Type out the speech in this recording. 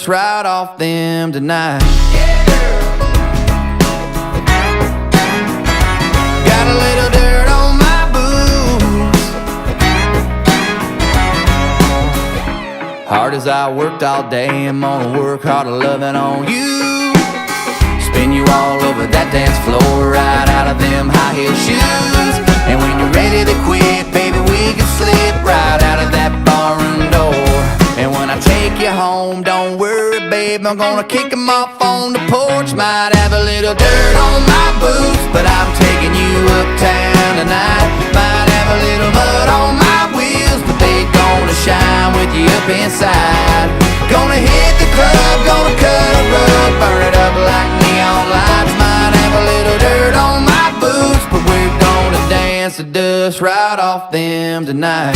dust right off them tonight. Got a little dirt on my boots. Hard as I worked all day, I'm gonna work harder loving on you. Spin you all over that dance floor, right out of them high heel shoes. And when you're ready to quit, baby, we can slip right out of that barroom door. And when I take you home, don't worry, babe, I'm gonna kick them off on the porch. Might have a little dirt on my boots, but I'm taking you uptown tonight. Might have a little mud on my wheels, but they gonna shine with you up inside. Gonna hit the club, gonna cut a rug, burn it up like neon lights. Might have a little dirt on my boots, but we're gonna dance the dust right off them tonight.